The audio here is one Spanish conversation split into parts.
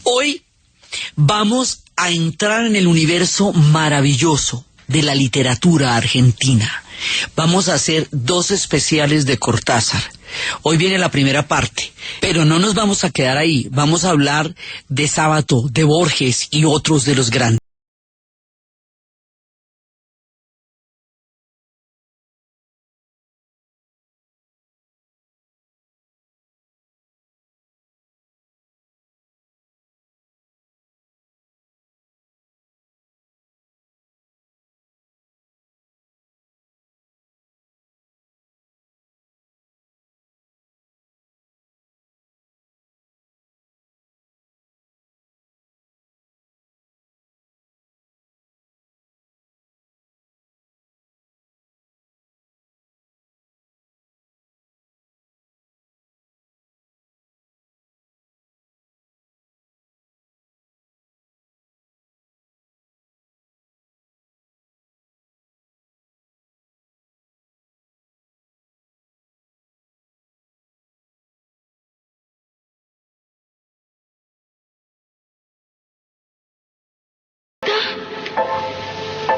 Hoy vamos a entrar en el universo maravilloso de la literatura argentina. Vamos a hacer 2 especiales de Cortázar. Hoy viene la primera parte, pero no nos vamos a quedar ahí. Vamos a hablar de Sábato, de Borges y otros de los grandes.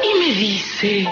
Y me dice...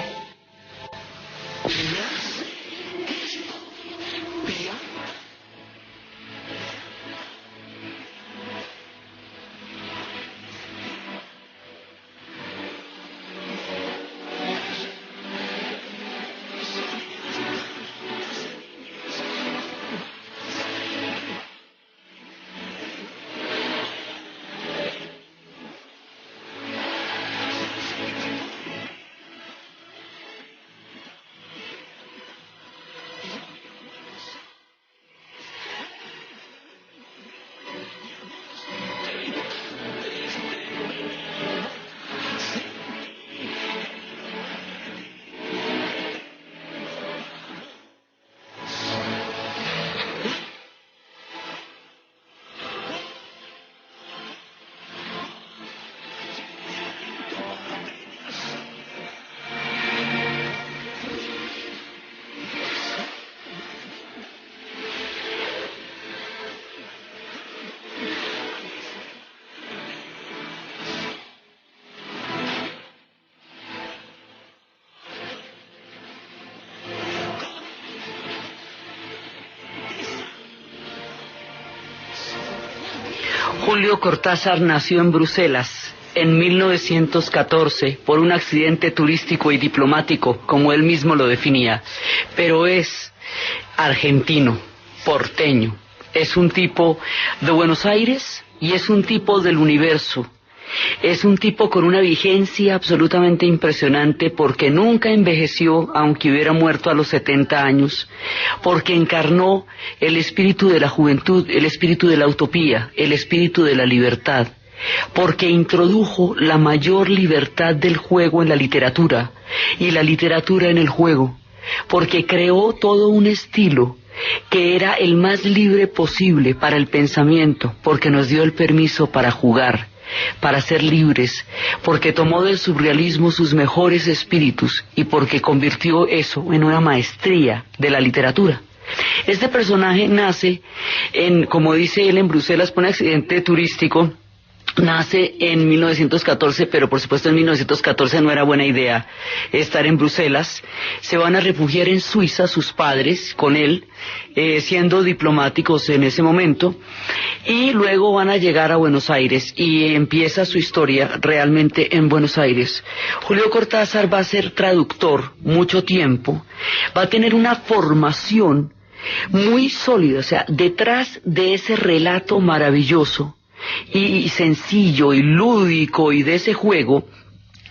Julio Cortázar nació en Bruselas en 1914 por un accidente turístico y diplomático, como él mismo lo definía, pero es argentino, porteño, es un tipo de Buenos Aires y es un tipo del universo. Es un tipo con una vigencia absolutamente impresionante porque nunca envejeció, aunque hubiera muerto a los 70 años, porque encarnó el espíritu de la juventud, el espíritu de la utopía, el espíritu de la libertad, porque introdujo la mayor libertad del juego en la literatura y la literatura en el juego, porque creó todo un estilo que era el más libre posible para el pensamiento, porque nos dio el permiso para jugar, para ser libres, porque tomó del surrealismo sus mejores espíritus y porque convirtió eso en una maestría de la literatura. Este personaje nace como dice él, en Bruselas por un accidente turístico. Nace en 1914, pero por supuesto en 1914 no era buena idea estar en Bruselas. Se van a refugiar en Suiza sus padres con él, siendo diplomáticos en ese momento, y luego van a llegar a Buenos Aires y empieza su historia realmente en Buenos Aires. Julio Cortázar va a ser traductor mucho tiempo, va a tener una formación muy sólida, o sea, detrás de ese relato maravilloso y sencillo y lúdico y de ese juego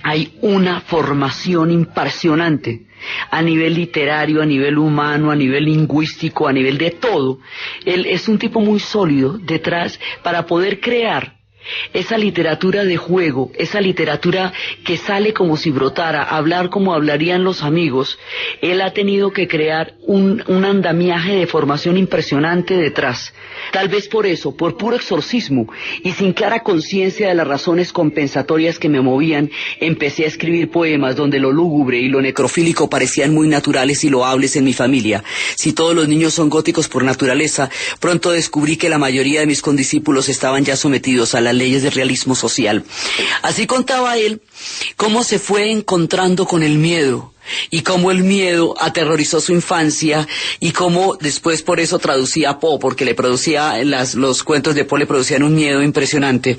hay una formación impresionante a nivel literario, a nivel humano, a nivel lingüístico, a nivel de todo. Él es un tipo muy sólido detrás para poder crear esa literatura de juego, esa literatura que sale como si brotara, hablar como hablarían los amigos. Él ha tenido que crear un andamiaje de formación impresionante detrás. Tal vez por eso, por puro exorcismo y sin clara conciencia de las razones compensatorias que me movían, empecé a escribir poemas donde lo lúgubre y lo necrofílico parecían muy naturales y loables en mi familia. Si todos los niños son góticos por naturaleza, pronto descubrí que la mayoría de mis condiscípulos estaban ya sometidos a la las leyes del realismo social. Así contaba él cómo se fue encontrando con el miedo y cómo el miedo aterrorizó su infancia y cómo después por eso traducía a Poe, porque le producía, los cuentos de Poe le producían un miedo impresionante.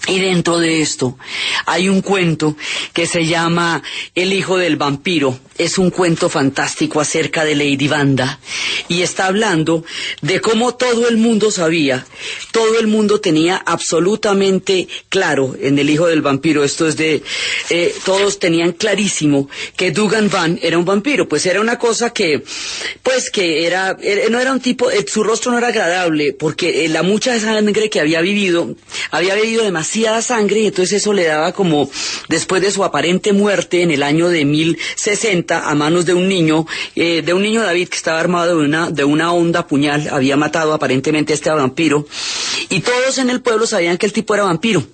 Y dentro de esto hay un cuento que se llama El hijo del vampiro. Es un cuento fantástico acerca de Lady Vanda y está hablando de cómo todo el mundo sabía, todo el mundo tenía absolutamente claro en El hijo del vampiro, esto es todos tenían clarísimo que Dugan Van era un vampiro, pues era una cosa que no era un tipo, su rostro no era agradable porque la mucha sangre que había bebido demasiada sangre y entonces eso le daba como, después de su aparente muerte en el año de 1060, a manos de un niño David que estaba armado de una honda puñal, había matado aparentemente a este vampiro, y todos en el pueblo sabían que el tipo era vampiro,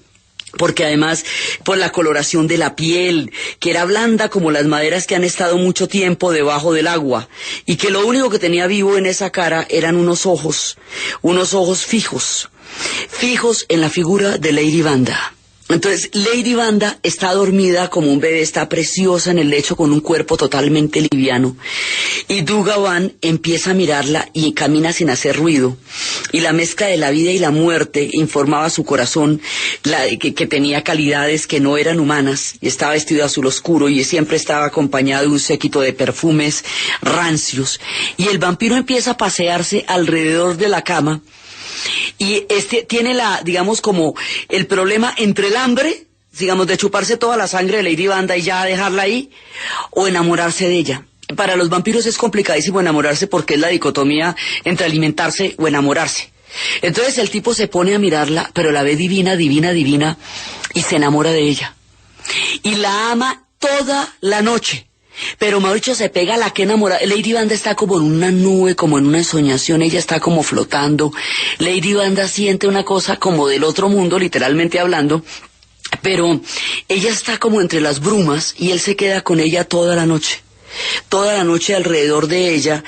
porque además por la coloración de la piel, que era blanda como las maderas que han estado mucho tiempo debajo del agua, y que lo único que tenía vivo en esa cara eran unos ojos fijos en la figura de Lady Vanda. Entonces, Lady Vanda está dormida como un bebé, está preciosa en el lecho con un cuerpo totalmente liviano. Y Dugan Van empieza a mirarla y camina sin hacer ruido. Y la mezcla de la vida y la muerte informaba a su corazón que tenía calidades que no eran humanas. Y estaba vestido de azul oscuro y siempre estaba acompañado de un séquito de perfumes rancios. Y el vampiro empieza a pasearse alrededor de la cama. Y tiene digamos como el problema entre el hambre, digamos, de chuparse toda la sangre de Lady Vanda y ya dejarla ahí, o enamorarse de ella. Para los vampiros es complicadísimo enamorarse porque es la dicotomía entre alimentarse o enamorarse. Entonces el tipo se pone a mirarla, pero la ve divina, y se enamora de ella. Y la ama toda la noche. Pero Mauricio se pega a la que enamora. Lady Vanda está como en una nube, como en una ensoñación, ella está como flotando. Lady Vanda siente una cosa como del otro mundo, literalmente hablando, pero ella está como entre las brumas y él se queda con ella toda la noche alrededor de ella,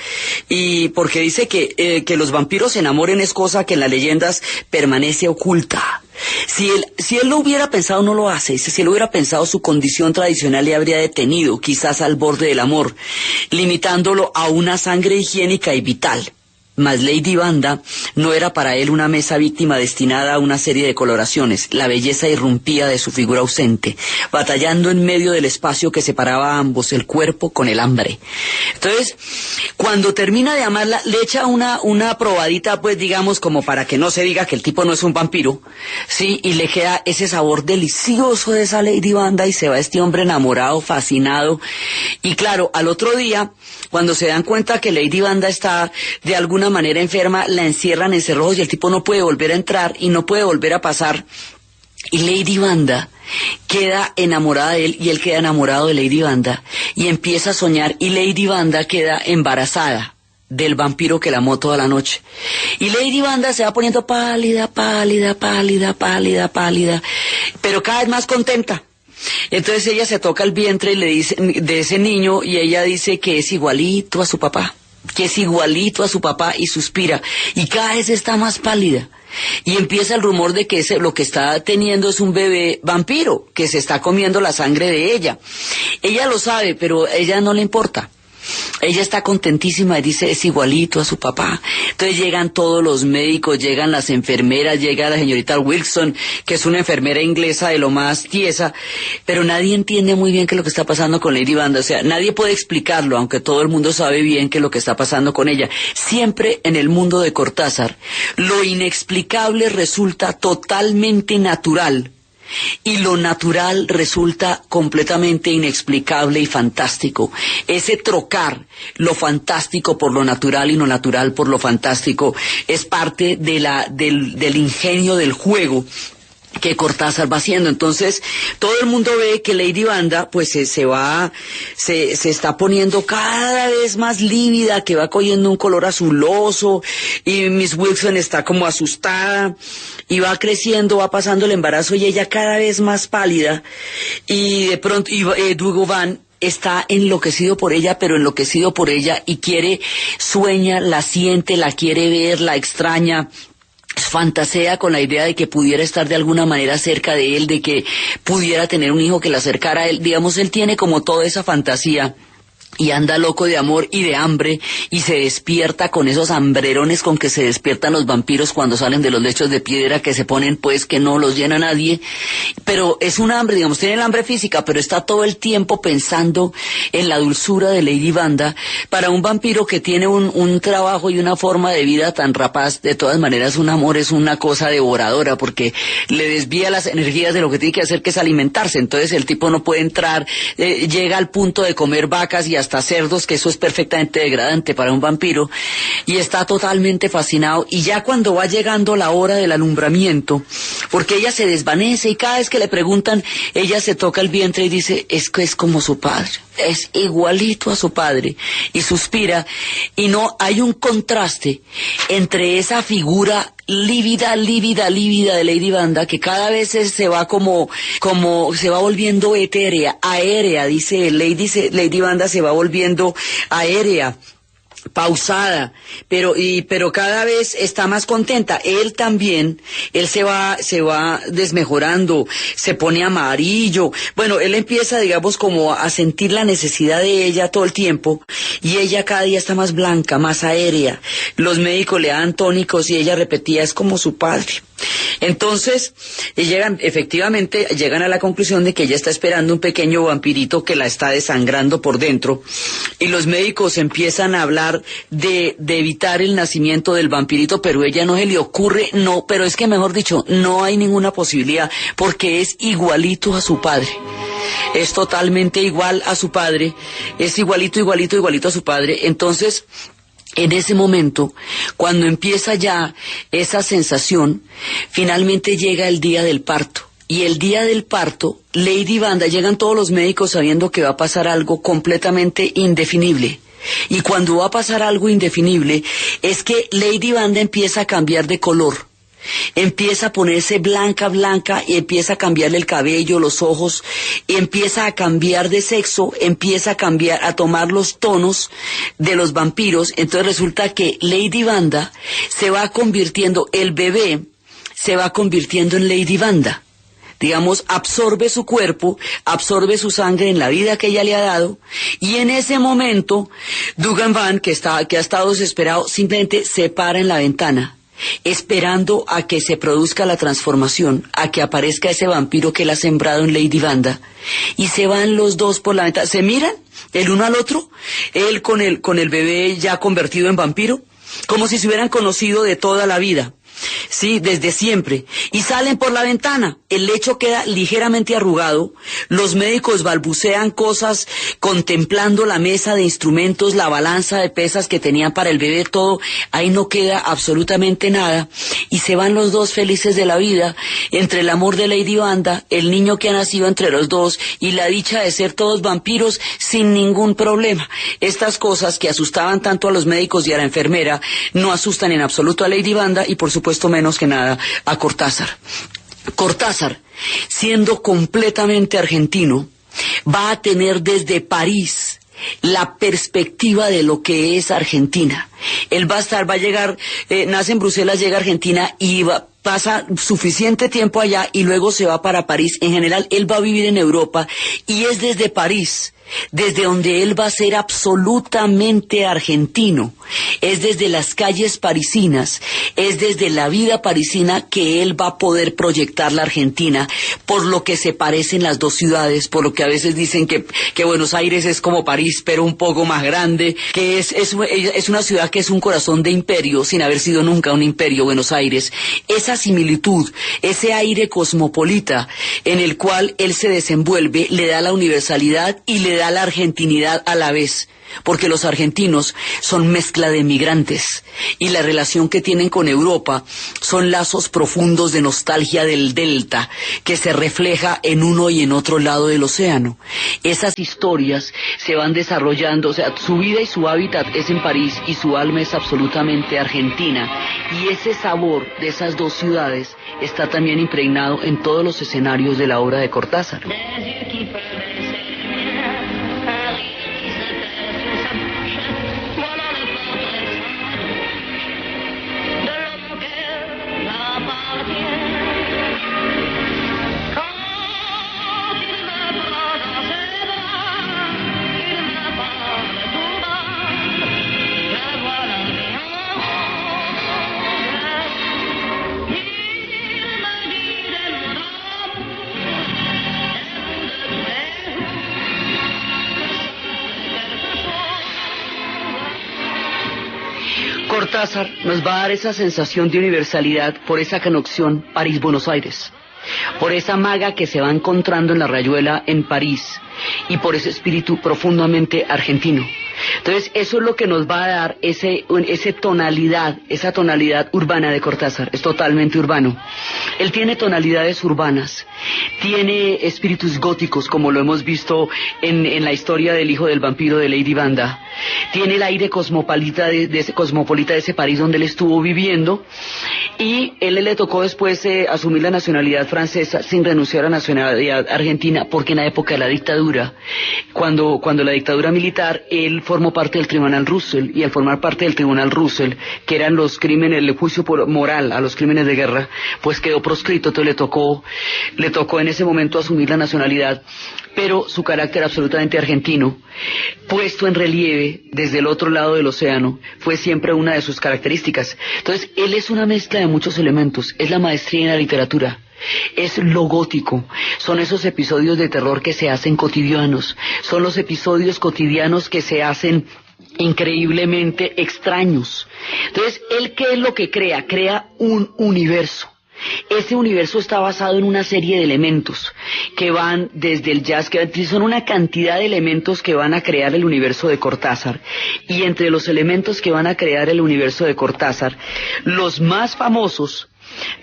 y porque dice que los vampiros se enamoren es cosa que en las leyendas permanece oculta. Si él lo hubiera pensado, no lo hace. Si él hubiera pensado, su condición tradicional le habría detenido, quizás al borde del amor, limitándolo a una sangre higiénica y vital. Mas Lady Vanda no era para él una mesa víctima destinada a una serie de coloraciones. La belleza irrumpía de su figura ausente, batallando en medio del espacio que separaba a ambos, el cuerpo con el hambre. Entonces, cuando termina de amarla, le echa una probadita, pues digamos, como para que no se diga que el tipo no es un vampiro, ¿sí? Y le queda ese sabor delicioso de esa Lady Vanda y se va este hombre enamorado, fascinado. Y claro, al otro día, cuando se dan cuenta que Lady Vanda está de alguna manera enferma, la encierran en cerrojos y el tipo no puede volver a entrar y no puede volver a pasar. Y Lady Vanda queda enamorada de él y él queda enamorado de Lady Vanda y empieza a soñar, y Lady Vanda queda embarazada del vampiro que la amó toda la noche. Y Lady Vanda se va poniendo pálida, pero cada vez más contenta. Entonces ella se toca el vientre y le dice de ese niño, y ella dice que es igualito a su papá, y suspira, y cada vez está más pálida. Y empieza el rumor de que lo que está teniendo es un bebé vampiro, que se está comiendo la sangre de ella. Ella lo sabe, pero a ella no le importa. Ella está contentísima y dice, es igualito a su papá. Entonces llegan todos los médicos, llegan las enfermeras, llega la señorita Wilson, que es una enfermera inglesa de lo más tiesa, pero nadie entiende muy bien qué es lo que está pasando con Lady Vanda. O sea, nadie puede explicarlo, aunque todo el mundo sabe bien qué es lo que está pasando con ella. Siempre en el mundo de Cortázar, lo inexplicable resulta totalmente natural. Y lo natural resulta completamente inexplicable y fantástico. Ese trocar lo fantástico por lo natural y lo natural por lo fantástico es parte del ingenio del juego que Cortázar va haciendo. Entonces todo el mundo ve que Lady Vanda pues se está poniendo cada vez más lívida, que va cogiendo un color azuloso, y Miss Wilson está como asustada y va creciendo, va pasando el embarazo y ella cada vez más pálida, y de pronto Dugan Van está enloquecido por ella, y sueña, la siente, la quiere ver, la extraña. fantasea con la idea de que pudiera estar de alguna manera cerca de él, de que pudiera tener un hijo que la acercara a él. Digamos, él tiene como toda esa fantasía y anda loco de amor y de hambre y se despierta con esos hambrerones con que se despiertan los vampiros cuando salen de los lechos de piedra, que se ponen pues que no los llena nadie, pero es un hambre, digamos, tiene el hambre física, pero está todo el tiempo pensando en la dulzura de Lady Wanda. Para un vampiro que tiene un trabajo y una forma de vida tan rapaz, de todas maneras un amor es una cosa devoradora, porque le desvía las energías de lo que tiene que hacer, que es alimentarse. Entonces el tipo no puede entrar, llega al punto de comer vacas y hasta cerdos, que eso es perfectamente degradante para un vampiro, y está totalmente fascinado. Y ya cuando va llegando la hora del alumbramiento, porque ella se desvanece y cada vez que le preguntan, ella se toca el vientre y dice, es que es como su padre, es igualito a su padre, y suspira, y no hay un contraste entre esa figura lívida de Lady Wanda, que cada vez se va como se va volviendo etérea, aérea, dice Lady Wanda se va volviendo aérea, pausada, pero cada vez está más contenta. Él también, él se va desmejorando, se pone amarillo. Bueno, él empieza, digamos, como a sentir la necesidad de ella todo el tiempo, y ella cada día está más blanca, más aérea. Los médicos le dan tónicos y ella repetía, es como su padre. Entonces, efectivamente llegan a la conclusión de que ella está esperando un pequeño vampirito que la está desangrando por dentro, y los médicos empiezan a hablar de evitar el nacimiento del vampirito, pero a ella no se le ocurre, pero es que mejor dicho, no hay ninguna posibilidad, porque es igualito a su padre. Es totalmente igual a su padre, es igualito a su padre. Entonces, en ese momento, cuando empieza ya esa sensación, finalmente llega el día del parto. Y el día del parto, Lady Wanda, llegan todos los médicos sabiendo que va a pasar algo completamente indefinible. Y cuando va a pasar algo indefinible, es que Lady Wanda empieza a cambiar de color. Empieza a ponerse blanca, y empieza a cambiarle el cabello, los ojos, y empieza a cambiar de sexo, empieza a cambiar, a tomar los tonos de los vampiros. Entonces resulta que Lady Wanda se va convirtiendo, el bebé se va convirtiendo en Lady Wanda. Digamos, absorbe su cuerpo, absorbe su sangre en la vida que ella le ha dado, y en ese momento, Dugan Van, que ha estado desesperado, simplemente se para en la ventana, esperando a que se produzca la transformación, a que aparezca ese vampiro que él ha sembrado en Lady Wanda, y se van los dos por la ventana, se miran el uno al otro, él con el bebé ya convertido en vampiro, como si se hubieran conocido de toda la vida. Sí, desde siempre. Y salen por la ventana. El lecho queda ligeramente arrugado. Los médicos balbucean cosas, contemplando la mesa de instrumentos, la balanza de pesas que tenían para el bebé, todo. Ahí no queda absolutamente nada. Y se van los dos felices de la vida, entre el amor de Lady Wanda, el niño que ha nacido entre los dos, y la dicha de ser todos vampiros sin ningún problema. Estas cosas que asustaban tanto a los médicos y a la enfermera, no asustan en absoluto a Lady Wanda, y por supuesto menos que nada a Cortázar. Cortázar, siendo completamente argentino, va a tener desde París la perspectiva de lo que es Argentina. Él va a llegar, nace en Bruselas, llega a Argentina y pasa suficiente tiempo allá y luego se va para París. En general, él va a vivir en Europa, y es desde París desde donde él va a ser absolutamente argentino. Es desde las calles parisinas, es desde la vida parisina que él va a poder proyectar la Argentina, por lo que se parecen las dos ciudades, por lo que a veces dicen que Buenos Aires es como París, pero un poco más grande, que es una ciudad que es un corazón de imperio, sin haber sido nunca un imperio, Buenos Aires. Esa similitud, ese aire cosmopolita en el cual él se desenvuelve, le da la universalidad y le da la argentinidad a la vez, porque los argentinos son mezcla de migrantes, y la relación que tienen con Europa son lazos profundos de nostalgia del delta, que se refleja en uno y en otro lado del océano. Esas historias se van desarrollando, o sea, su vida y su hábitat es en París, y su alma es absolutamente argentina, y ese sabor de esas dos ciudades está también impregnado en todos los escenarios de la obra de Cortázar. Cortázar nos va a dar esa sensación de universalidad por esa conexión París-Buenos Aires, por esa maga que se va encontrando en la rayuela en París y por ese espíritu profundamente argentino. Entonces eso es lo que nos va a dar esa tonalidad urbana de Cortázar. Es totalmente urbano. Él tiene tonalidades urbanas, tiene espíritus góticos como lo hemos visto en la historia del hijo del vampiro de Lady Banda, tiene el aire cosmopolita de ese París donde él estuvo viviendo, y él le tocó después asumir la nacionalidad francesa sin renunciar a la nacionalidad argentina, porque en la época de la dictadura, cuando la dictadura militar, él formó parte del Tribunal Russell, y al formar parte del Tribunal Russell, que eran los crímenes, el juicio moral a los crímenes de guerra, pues quedó proscrito. Entonces le tocó en ese momento asumir la nacionalidad, pero su carácter absolutamente argentino, puesto en relieve desde el otro lado del océano, fue siempre una de sus características. Entonces él es una mezcla de muchos elementos, es la maestría en la literatura, es lo gótico, son esos episodios de terror que se hacen cotidianos, son los episodios cotidianos que se hacen increíblemente extraños. Entonces, ¿él qué es lo que crea? Crea un universo. Ese universo está basado en una serie de elementos que van desde el jazz, que son una cantidad de elementos que van a crear el universo de Cortázar. Y entre los elementos que van a crear el universo de Cortázar, los más famosos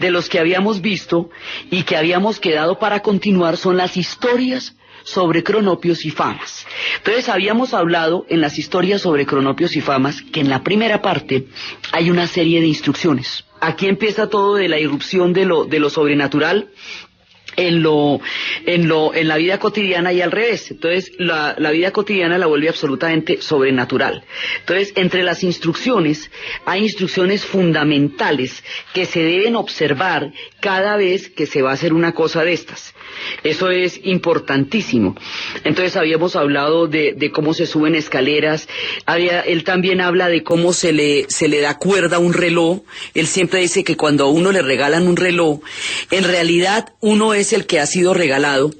de los que habíamos visto y que habíamos quedado para continuar son las historias sobre cronopios y famas. Entonces habíamos hablado en las historias sobre cronopios y famas que en la primera parte hay una serie de instrucciones. Aquí empieza todo de la irrupción de lo sobrenatural en la vida cotidiana y al revés. Entonces la vida cotidiana la vuelve absolutamente sobrenatural. Entonces entre las instrucciones hay instrucciones fundamentales que se deben observar cada vez que se va a hacer una cosa de estas. Eso es importantísimo. Entonces habíamos hablado de cómo se suben escaleras. Él también habla de cómo se le da cuerda a un reloj. Él siempre dice que cuando a uno le regalan un reloj, en realidad uno es el que ha sido regalado,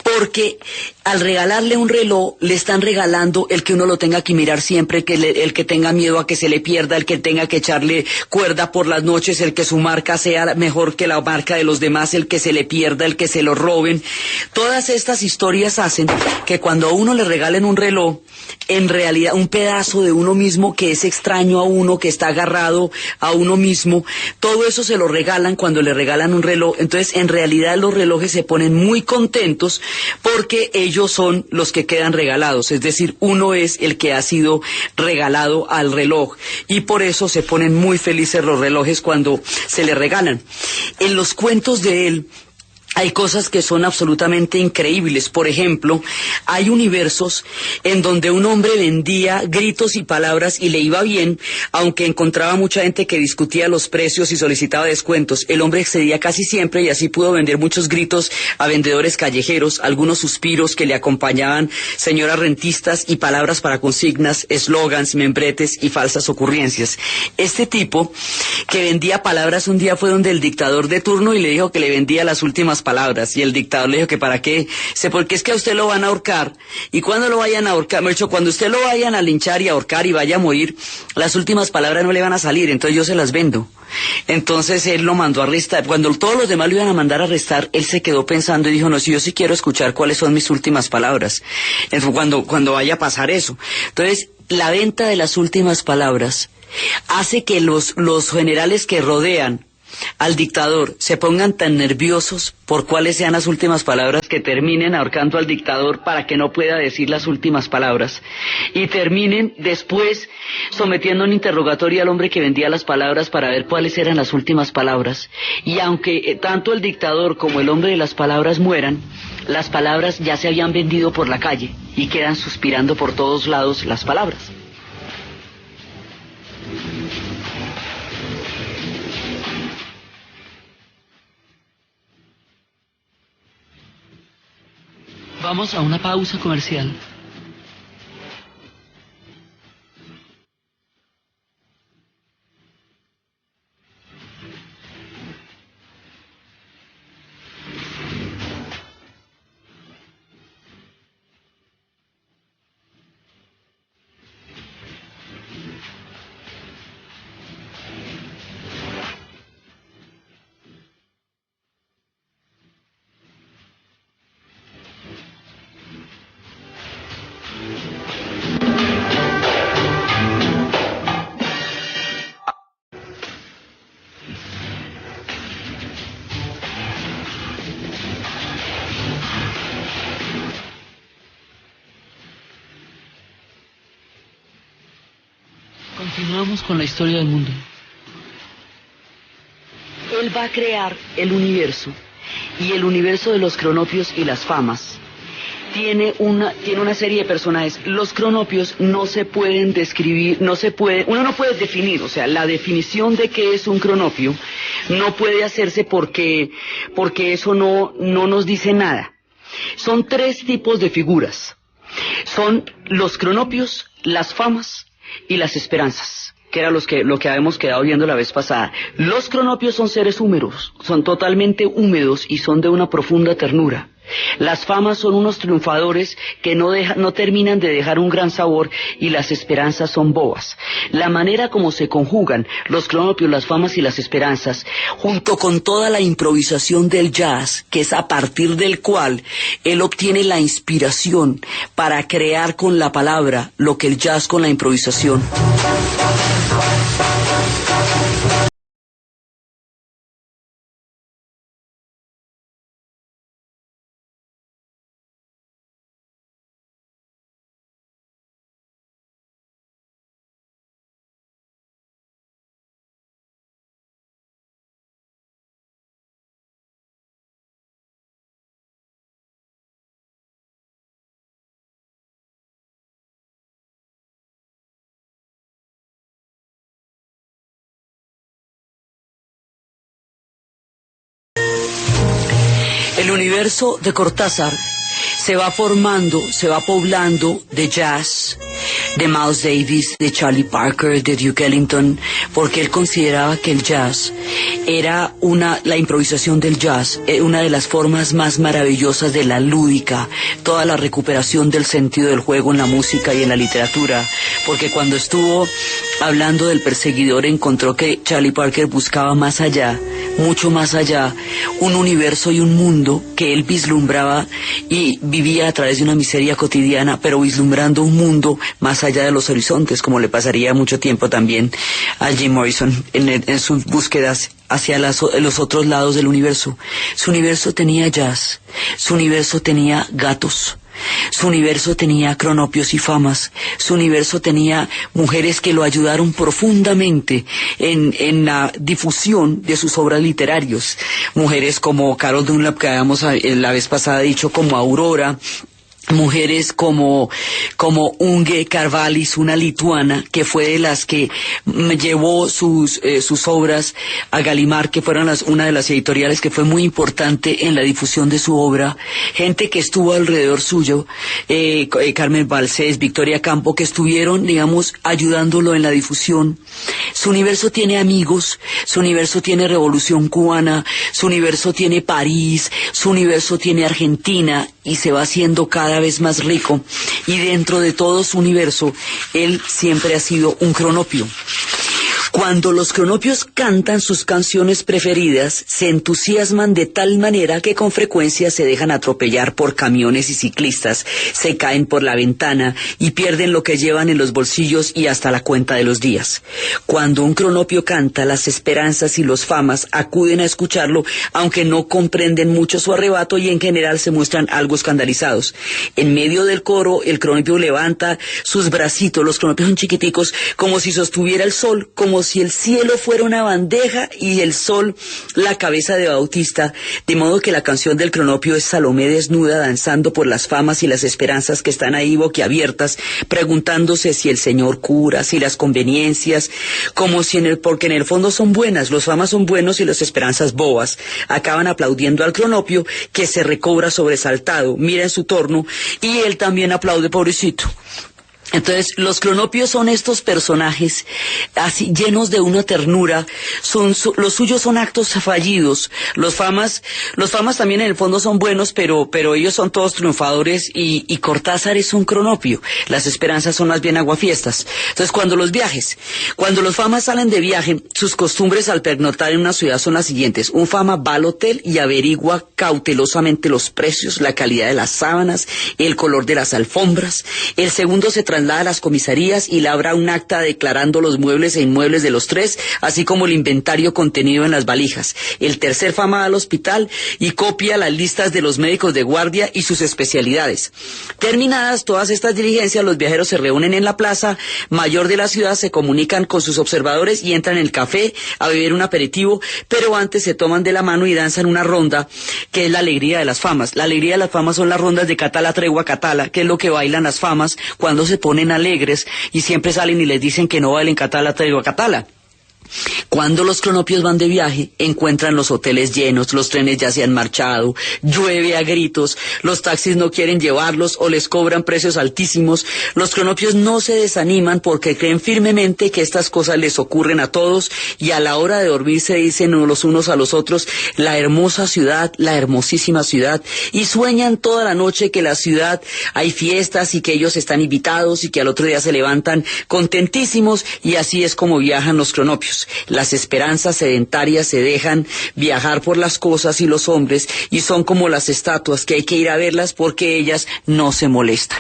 porque al regalarle un reloj le están regalando el que uno lo tenga que mirar siempre, el que tenga miedo a que se le pierda, el que tenga que echarle cuerda por las noches, el que su marca sea mejor que la marca de los demás, el que se le pierda, el que se lo roben. Todas estas historias hacen que cuando a uno le regalen un reloj, en realidad un pedazo de uno mismo que es extraño a uno, que está agarrado a uno mismo, todo eso se lo regalan cuando le regalan un reloj. Entonces en realidad los relojes se ponen muy contentos porque ellos son los que quedan regalados, es decir, uno es el que ha sido regalado al reloj, y por eso se ponen muy felices los relojes cuando se le regalan. En los cuentos de él hay cosas que son absolutamente increíbles. Por ejemplo, hay universos en donde un hombre vendía gritos y palabras y le iba bien, aunque encontraba mucha gente que discutía los precios y solicitaba descuentos. El hombre excedía casi siempre y así pudo vender muchos gritos a vendedores callejeros, algunos suspiros que le acompañaban, señoras rentistas, y palabras para consignas, eslogans, membretes y falsas ocurrencias. Este tipo que vendía palabras un día fue donde el dictador de turno y le dijo que le vendía las últimas palabras, y el dictador le dijo que para qué, porque es que a usted lo van a ahorcar, y cuando lo vayan a ahorcar, cuando usted lo vayan a linchar y a ahorcar y vaya a morir, las últimas palabras no le van a salir, entonces yo se las vendo. Entonces él lo mandó a arrestar. Cuando todos los demás lo iban a mandar a arrestar, él se quedó pensando y dijo, no, si yo sí quiero escuchar cuáles son mis últimas palabras, entonces, cuando vaya a pasar eso. Entonces la venta de las últimas palabras hace que los generales que rodean al dictador se pongan tan nerviosos por cuáles sean las últimas palabras, que terminen ahorcando al dictador para que no pueda decir las últimas palabras, y terminen después sometiendo un interrogatorio al hombre que vendía las palabras para ver cuáles eran las últimas palabras. Y aunque tanto el dictador como el hombre de las palabras mueran, las palabras ya se habían vendido por la calle y quedan suspirando por todos lados las palabras. Vamos a una pausa comercial. Continuamos con la historia del mundo. Él va a crear el universo, y el universo de los cronopios y las famas tiene una serie de personajes. Los cronopios no se pueden describir, uno no puede definir, o sea, la definición de qué es un cronopio no puede hacerse porque eso no nos dice nada. Son tres tipos de figuras. Son los cronopios, las famas y las esperanzas, que era lo que habíamos quedado viendo la vez pasada. Los cronopios son seres húmedos, son totalmente húmedos y son de una profunda ternura. Las famas son unos triunfadores que no terminan de dejar un gran sabor, y las esperanzas son bobas. La manera como se conjugan los cronopios, las famas y las esperanzas, junto con toda la improvisación del jazz, que es a partir del cual él obtiene la inspiración para crear con la palabra lo que el jazz con la improvisación. El universo de Cortázar se va formando, se va poblando de jazz, de Miles Davis, de Charlie Parker, de Duke Ellington, porque él consideraba que el jazz era la improvisación del jazz, una de las formas más maravillosas de la lúdica, toda la recuperación del sentido del juego en la música y en la literatura, porque cuando estuvo hablando del Perseguidor encontró que Charlie Parker buscaba más allá, mucho más allá, un universo y un mundo que él vislumbraba y vivía a través de una miseria cotidiana, pero vislumbrando un mundo más allá de los horizontes, como le pasaría mucho tiempo también a Jim Morrison en sus búsquedas hacia los otros lados del universo. Su universo tenía jazz, su universo tenía gatos, su universo tenía cronopios y famas, su universo tenía mujeres que lo ayudaron profundamente en la difusión de sus obras literarias, mujeres como Carol Dunlap, que habíamos la vez pasada dicho, como Aurora, mujeres como Unge Carvalis, una lituana que fue de las que llevó sus obras a Gallimard, que fueron una de las editoriales que fue muy importante en la difusión de su obra, gente que estuvo alrededor suyo, Carmen Balcells, Victoria Campo, que estuvieron, digamos, ayudándolo en la difusión. Su universo tiene amigos, su universo tiene Revolución Cubana, su universo tiene París, su universo tiene Argentina, y se va haciendo cada vez más rico, y dentro de todo su universo, él siempre ha sido un cronopio. Cuando los cronopios cantan sus canciones preferidas, se entusiasman de tal manera que con frecuencia se dejan atropellar por camiones y ciclistas, se caen por la ventana y pierden lo que llevan en los bolsillos y hasta la cuenta de los días. Cuando un cronopio canta, las esperanzas y los famas acuden a escucharlo, aunque no comprenden mucho su arrebato y en general se muestran algo escandalizados. En medio del coro, el cronopio levanta sus bracitos, los cronopios son chiquiticos, como si sostuviera el sol, como si el cielo fuera una bandeja y el sol la cabeza de Bautista, de modo que la canción del cronopio es Salomé desnuda danzando por las famas y las esperanzas que están ahí boquiabiertas, preguntándose si el Señor cura, si las conveniencias, como si porque en el fondo son buenas, los famas son buenos y las esperanzas bobas. Acaban aplaudiendo al cronopio, que se recobra sobresaltado, mira en su torno y él también aplaude, pobrecito. Entonces, los cronopios son estos personajes así llenos de una ternura, los suyos son actos fallidos, los famas también en el fondo son buenos, pero ellos son todos triunfadores y Cortázar es un cronopio, las esperanzas son más bien aguafiestas. Entonces, cuando los famas salen de viaje, sus costumbres al pernoctar en una ciudad son las siguientes: un fama va al hotel y averigua cautelosamente los precios, la calidad de las sábanas, el color de las alfombras. El segundo se transforma traslada a las comisarías y labra un acta declarando los muebles e inmuebles de los tres, así como el inventario contenido en las valijas. El tercer fama va al hospital y copia las listas de los médicos de guardia y sus especialidades. Terminadas todas estas diligencias, los viajeros se reúnen en la plaza mayor de la ciudad, se comunican con sus observadores y entran en el café a beber un aperitivo, pero antes se toman de la mano y danzan una ronda, que es la alegría de las famas. La alegría de las famas son las rondas de Catala, Tregua, Catala, que es lo que bailan las famas cuando se ponen alegres y siempre salen y les dicen que no bailen Catala, Tregua, Catala. Cuando los cronopios van de viaje, encuentran los hoteles llenos, los trenes ya se han marchado, llueve a gritos, los taxis no quieren llevarlos o les cobran precios altísimos. Los cronopios no se desaniman porque creen firmemente que estas cosas les ocurren a todos y a la hora de dormir se dicen los unos a los otros la hermosa ciudad, la hermosísima ciudad, y sueñan toda la noche que la ciudad hay fiestas y que ellos están invitados y que al otro día se levantan contentísimos, y así es como viajan los cronopios. Las esperanzas sedentarias se dejan viajar por las cosas y los hombres y son como las estatuas que hay que ir a verlas porque ellas no se molestan.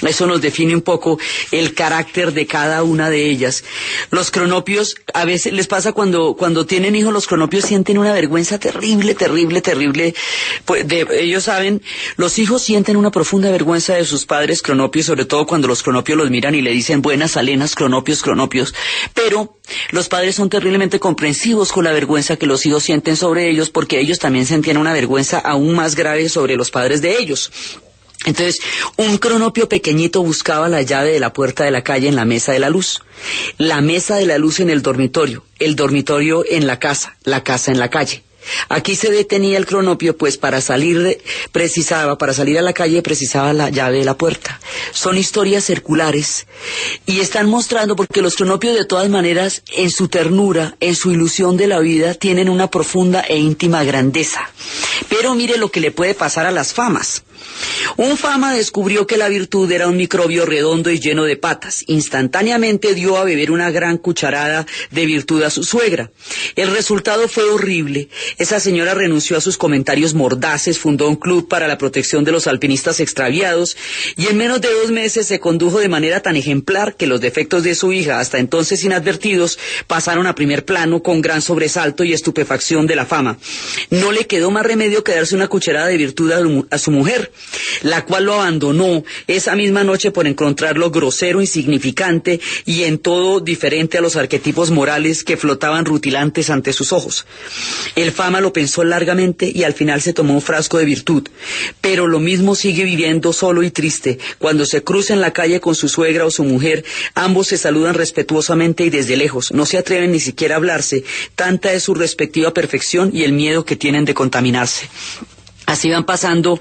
Eso nos define un poco el carácter de cada una de ellas. Los cronopios, a veces les pasa cuando tienen hijos, los cronopios sienten una vergüenza terrible. Pues ellos saben, los hijos sienten una profunda vergüenza de sus padres cronopios, sobre todo cuando los cronopios los miran y le dicen buenas alenas, cronopios, pero los padres son terriblemente comprensivos con la vergüenza que los hijos sienten sobre ellos, porque ellos también sentían una vergüenza aún más grave sobre los padres de ellos. Entonces, un cronopio pequeñito buscaba la llave de la puerta de la calle en la mesa de la luz, la mesa de la luz en el dormitorio en la casa en la calle. Aquí se detenía el cronopio, pues para salir a la calle precisaba la llave de la puerta. Son historias circulares y están mostrando, porque los cronopios de todas maneras, en su ternura, en su ilusión de la vida, tienen una profunda e íntima grandeza. Pero mire lo que le puede pasar a las famas. Un fama descubrió que la virtud era un microbio redondo y lleno de patas. Instantáneamente dio a beber una gran cucharada de virtud a su suegra. El resultado fue horrible. Esa señora renunció a sus comentarios mordaces, fundó un club para la protección de los alpinistas extraviados y en menos de 2 meses se condujo de manera tan ejemplar que los defectos de su hija, hasta entonces inadvertidos, pasaron a primer plano con gran sobresalto y estupefacción de la fama. No le quedó más remedio que darse una cucharada de virtud a su mujer, la cual lo abandonó esa misma noche por encontrarlo grosero, insignificante y en todo diferente a los arquetipos morales que flotaban rutilantes ante sus ojos. El fama lo pensó largamente y al final se tomó un frasco de virtud, pero lo mismo sigue viviendo solo y triste. Cuando se cruza en la calle con su suegra o su mujer, ambos se saludan respetuosamente y desde lejos, no se atreven ni siquiera a hablarse, tanta es su respectiva perfección y el miedo que tienen de contaminarse. Así van pasando,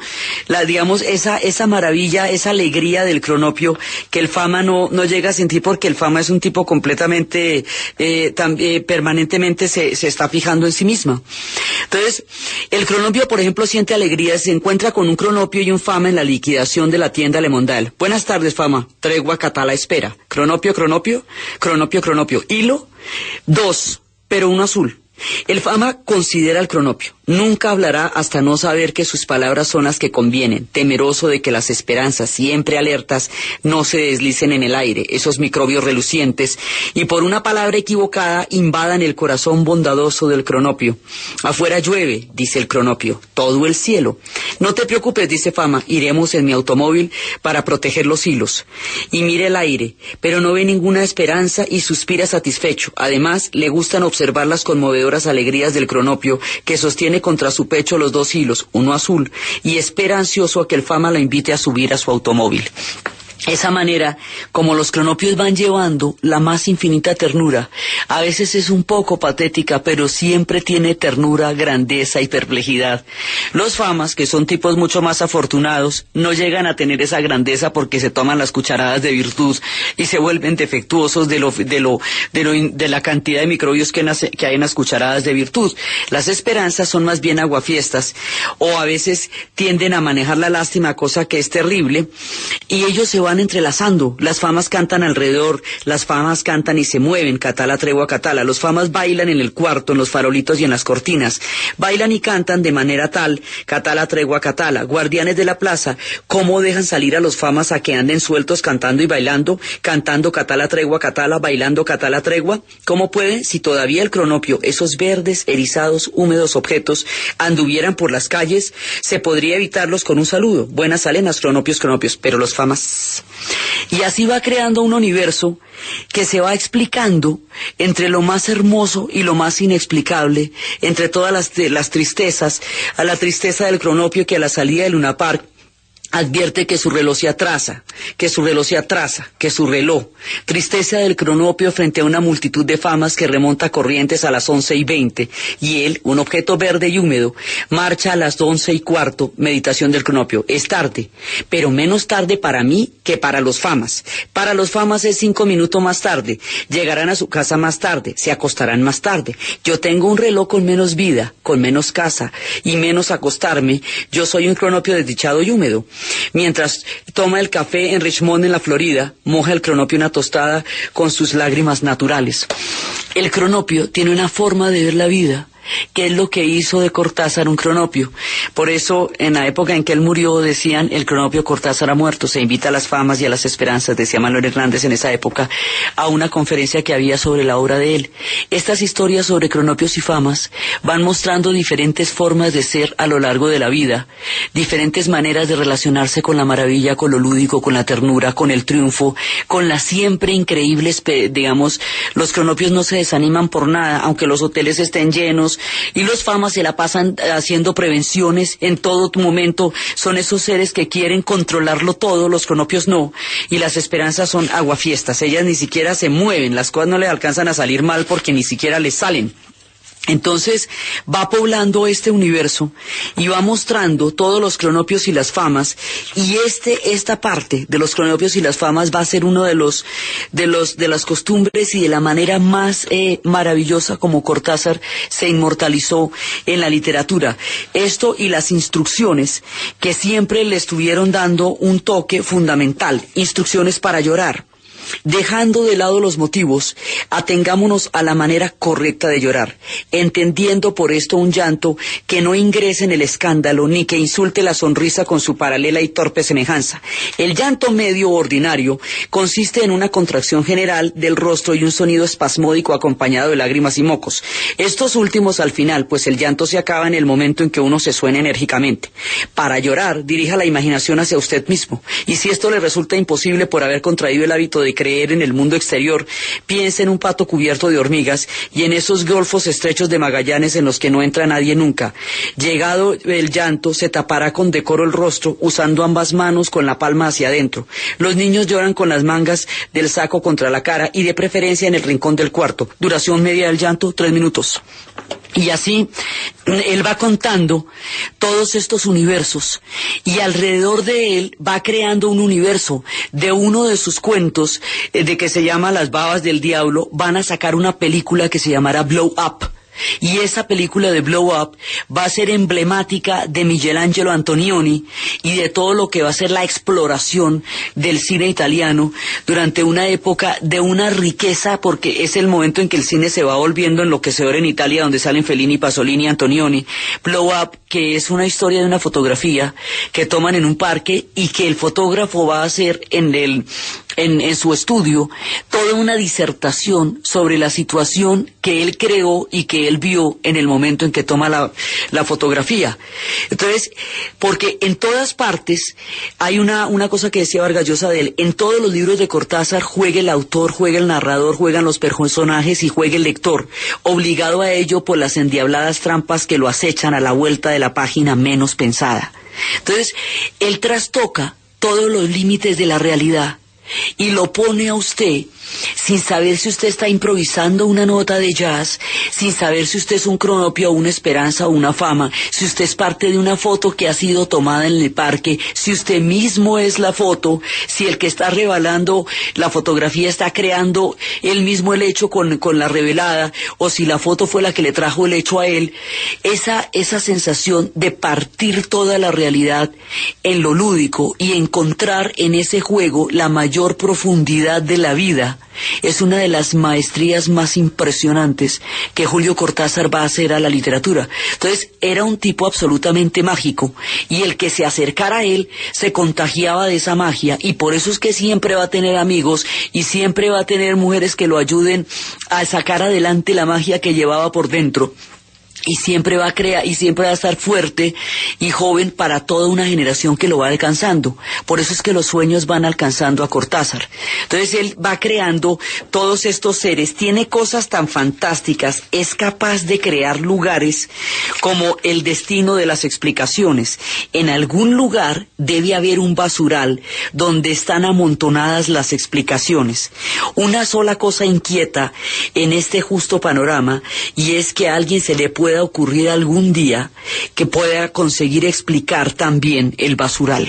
esa maravilla, esa alegría del cronopio que el fama no llega a sentir, porque el fama es un tipo completamente, permanentemente se está fijando en sí misma. Entonces, el cronopio, por ejemplo, siente alegría, se encuentra con un cronopio y un fama en la liquidación de la tienda Le Mondal. Buenas tardes, fama. Tregua, Catala, espera. Cronopio. Hilo, 2, pero uno azul. El fama considera al cronopio. Nunca hablará hasta no saber que sus palabras son las que convienen, temeroso de que las esperanzas, siempre alertas, no se deslicen en el aire, esos microbios relucientes, y por una palabra equivocada invadan el corazón bondadoso del cronopio. Afuera llueve, dice el cronopio, todo el cielo. No te preocupes, dice fama, iremos en mi automóvil para proteger los hilos. Y mira el aire, pero no ve ninguna esperanza y suspira satisfecho. Además, le gustan observar las conmovedoras alegrías del cronopio, que sostiene contra su pecho los 2 hilos, uno azul, y espera ansioso a que el fama la invite a subir a su automóvil. Esa manera, como los cronopios van llevando la más infinita ternura, a veces es un poco patética, pero siempre tiene ternura, grandeza y perplejidad. Los famas, que son tipos mucho más afortunados, no llegan a tener esa grandeza porque se toman las cucharadas de virtud y se vuelven defectuosos de la cantidad de microbios que hay en las cucharadas de virtud. Las esperanzas son más bien aguafiestas, o a veces tienden a manejar la lástima, cosa que es terrible, y ellos se van van entrelazando. Las famas cantan alrededor, las famas cantan y se mueven, catala, tregua, catala. Los famas bailan en el cuarto, en los farolitos y en las cortinas. Bailan y cantan de manera tal, catala, tregua, catala. Guardianes de la plaza, ¿cómo dejan salir a los famas a que anden sueltos cantando y bailando? Cantando catala, tregua, catala, bailando catala, tregua. ¿Cómo puede, si todavía el cronopio, esos verdes, erizados, húmedos objetos, anduvieran por las calles, se podría evitarlos con un saludo? Buenas alenas, cronopios, cronopios, pero los famas. Y así va creando un universo que se va explicando entre lo más hermoso y lo más inexplicable, entre todas las tristezas, a la tristeza del cronopio que a la salida del Luna Park advierte que su reloj se atrasa, que su reloj. Tristeza del cronopio frente a una multitud de famas que remonta corrientes a las 11:20, y él, un objeto verde y húmedo, marcha a las 11:15, meditación del cronopio. Es tarde, pero menos tarde para mí que para los famas. Para los famas es 5 minutos más tarde, llegarán a su casa más tarde, se acostarán más tarde. Yo tengo un reloj con menos vida, con menos casa y menos acostarme. Yo soy un cronopio desdichado y húmedo. Mientras toma el café en Richmond, en la Florida, moja el cronopio una tostada con sus lágrimas naturales. El cronopio tiene una forma de ver la vida, que es lo que hizo de Cortázar un cronopio. Por eso, en la época en que él murió, decían, el cronopio Cortázar ha muerto. Se invita a las famas y a las esperanzas, decía Manuel Hernández en esa época, a una conferencia que había sobre la obra de él. Estas historias sobre cronopios y famas van mostrando diferentes formas de ser a lo largo de la vida, diferentes maneras de relacionarse con la maravilla, con lo lúdico, con la ternura, con el triunfo, con las siempre increíbles, digamos, los cronopios no se desaniman por nada, aunque los hoteles estén llenos, y los famas se la pasan haciendo prevenciones en todo momento. Son esos seres que quieren controlarlo todo, los cronopios no, y las esperanzas son aguafiestas. Ellas ni siquiera se mueven, las cosas no les alcanzan a salir mal porque ni siquiera les salen. Entonces va poblando este universo y va mostrando todos los cronopios y las famas, y esta parte de los cronopios y las famas va a ser uno de las costumbres y de la manera más maravillosa como Cortázar se inmortalizó en la literatura. Esto y las instrucciones que siempre le estuvieron dando un toque fundamental, instrucciones para llorar. Dejando de lado los motivos, atengámonos a la manera correcta de llorar, entendiendo por esto un llanto que no ingrese en el escándalo ni que insulte la sonrisa con su paralela y torpe semejanza. El llanto medio ordinario consiste en una contracción general del rostro y un sonido espasmódico acompañado de lágrimas y mocos. Estos últimos al final, pues el llanto se acaba en el momento en que uno se suena enérgicamente. Para llorar, dirija la imaginación hacia usted mismo, y si esto le resulta imposible por haber contraído el hábito de creer en el mundo exterior, piense en un pato cubierto de hormigas y en esos golfos estrechos de Magallanes en los que no entra nadie nunca. Llegado el llanto, se tapará con decoro el rostro, usando ambas manos con la palma hacia adentro. Los niños lloran con las mangas del saco contra la cara y de preferencia en el rincón del cuarto. Duración media del llanto, 3 minutos. Y así él va contando todos estos universos, y alrededor de él va creando un universo. De uno de sus cuentos, de que se llama Las babas del diablo, van a sacar una película que se llamará Blow Up. Y esa película de Blow Up va a ser emblemática de Michelangelo Antonioni y de todo lo que va a ser la exploración del cine italiano durante una época de una riqueza, porque es el momento en que el cine se va volviendo enloquecedor en Italia, donde salen Fellini, Pasolini, Antonioni. Blow Up, que es una historia de una fotografía que toman en un parque y que el fotógrafo va a hacer en su estudio toda una disertación sobre la situación que él creó y que él vio en el momento en que toma la fotografía. Entonces, porque en todas partes hay una cosa que decía Vargas Llosa de él: en todos los libros de Cortázar juega el autor, juega el narrador, juegan los personajes y juega el lector, obligado a ello por las endiabladas trampas que lo acechan a la vuelta de la página menos pensada. Entonces, él trastoca todos los límites de la realidad y lo pone a usted sin saber si usted está improvisando una nota de jazz, sin saber si usted es un cronopio o una esperanza o una fama, si usted es parte de una foto que ha sido tomada en el parque, si usted mismo es la foto, si el que está revelando la fotografía está creando él mismo el hecho con la revelada, o si la foto fue la que le trajo el hecho a él. Esa sensación de partir toda la realidad en lo lúdico y encontrar en ese juego la mayor profundidad de la vida es una de las maestrías más impresionantes que Julio Cortázar va a hacer a la literatura. Entonces era un tipo absolutamente mágico, y el que se acercara a él se contagiaba de esa magia, y por eso es que siempre va a tener amigos y siempre va a tener mujeres que lo ayuden a sacar adelante la magia que llevaba por dentro. Y siempre va a crear, y siempre va a estar fuerte y joven para toda una generación que lo va alcanzando. Por eso es que los sueños van alcanzando a Cortázar. Entonces él va creando todos estos seres, tiene cosas tan fantásticas, es capaz de crear lugares como el destino de las explicaciones. En algún lugar debe haber un basural donde están amontonadas las explicaciones. Una sola cosa inquieta en este justo panorama, y es que a alguien se le pueda ocurrir algún día que pueda conseguir explicar también el basural.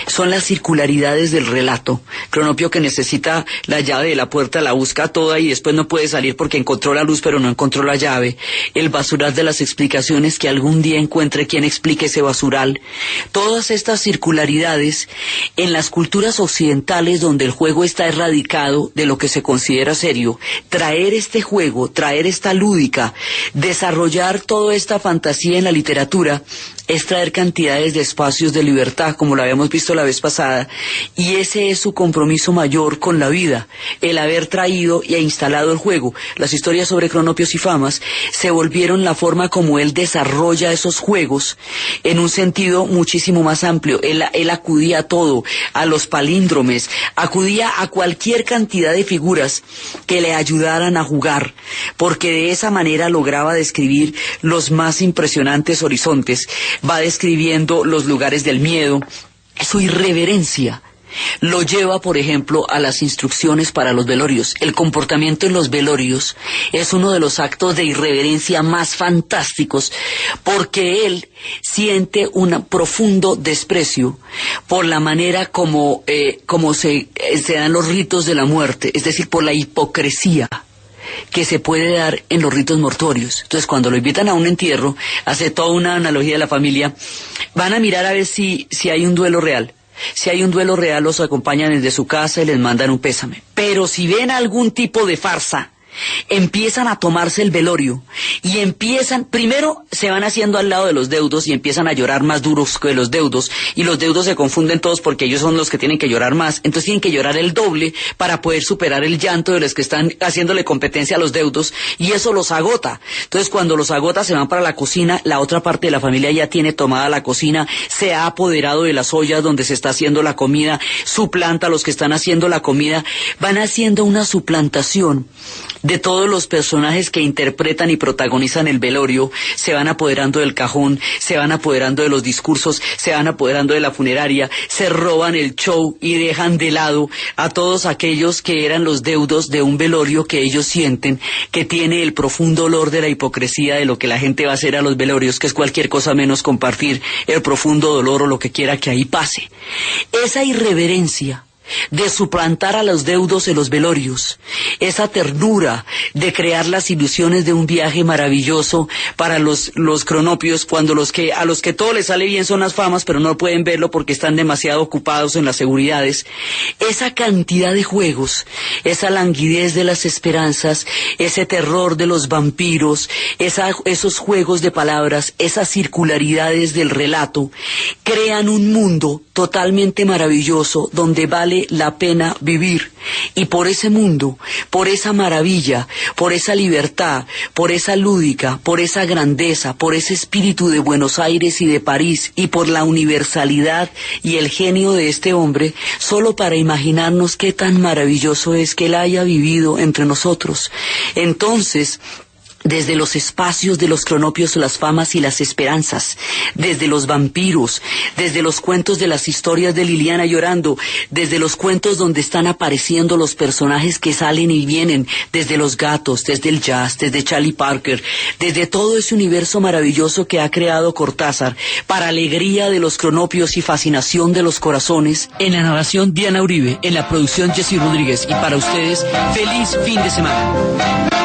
Son las circularidades del relato. Cronopio, que necesita la llave de la puerta, la busca toda y después no puede salir porque encontró la luz pero no encontró la llave. El basural de las explicaciones, que algún día encuentre quien explique ese basural. Todas estas circularidades en las culturas occidentales, donde el juego está erradicado de lo que se considera serio. Traer este juego, traer esta lúdica, desarrollar toda esta fantasía en la literatura, es traer cantidades de espacios de libertad, como lo habíamos visto la vez pasada, y ese es su compromiso mayor con la vida, el haber traído y instalado el juego. Las historias sobre cronopios y famas se volvieron la forma como él desarrolla esos juegos en un sentido muchísimo más amplio. Él acudía a todo, a los palíndromes, acudía a cualquier cantidad de figuras que le ayudaran a jugar, porque de esa manera lograba describir los más impresionantes horizontes. Va describiendo los lugares del miedo. Su irreverencia lo lleva, por ejemplo, a las instrucciones para los velorios. El comportamiento en los velorios es uno de los actos de irreverencia más fantásticos, porque él siente un profundo desprecio por la manera como se dan los ritos de la muerte, es decir, por la hipocresía que se puede dar en los ritos mortuorios. Entonces, cuando lo invitan a un entierro, hace toda una analogía de la familia, van a mirar a ver si hay un duelo real. Si hay un duelo real, los acompañan desde su casa y les mandan un pésame. Pero si ven algún tipo de farsa, empiezan a tomarse el velorio y primero se van haciendo al lado de los deudos y empiezan a llorar más duros que los deudos, y los deudos se confunden todos porque ellos son los que tienen que llorar más, entonces tienen que llorar el doble para poder superar el llanto de los que están haciéndole competencia a los deudos, y eso los agota. Entonces, cuando los agota, se van para la cocina. La otra parte de la familia ya tiene tomada la cocina, se ha apoderado de las ollas donde se está haciendo la comida, suplanta a los que están haciendo la comida, van haciendo una suplantación de todos los personajes que interpretan y protagonizan el velorio. Se van apoderando del cajón, se van apoderando de los discursos, se van apoderando de la funeraria, se roban el show y dejan de lado a todos aquellos que eran los deudos de un velorio que ellos sienten que tiene el profundo olor de la hipocresía de lo que la gente va a hacer a los velorios, que es cualquier cosa menos compartir el profundo dolor o lo que quiera que ahí pase. Esa irreverencia de suplantar a los deudos en los velorios, esa ternura de crear las ilusiones de un viaje maravilloso para los cronopios, cuando a los que todo les sale bien son las famas, pero no pueden verlo porque están demasiado ocupados en las seguridades. Esa cantidad de juegos, esa languidez de las esperanzas, ese terror de los vampiros, esos juegos de palabras, esas circularidades del relato, crean un mundo totalmente maravilloso donde vale la pena vivir. Y por ese mundo, por esa maravilla, por esa libertad, por esa lúdica, por esa grandeza, por ese espíritu de Buenos Aires y de París, y por la universalidad y el genio de este hombre, solo para imaginarnos qué tan maravilloso es que él haya vivido entre nosotros. Entonces, desde los espacios de los cronopios, las famas y las esperanzas, desde los vampiros, desde los cuentos de las historias de Liliana llorando, desde los cuentos donde están apareciendo los personajes que salen y vienen, desde los gatos, desde el jazz, desde Charlie Parker, desde todo ese universo maravilloso que ha creado Cortázar, para alegría de los cronopios y fascinación de los corazones. En la narración Diana Uribe, en la producción Jessy Rodríguez, y para ustedes, feliz fin de semana.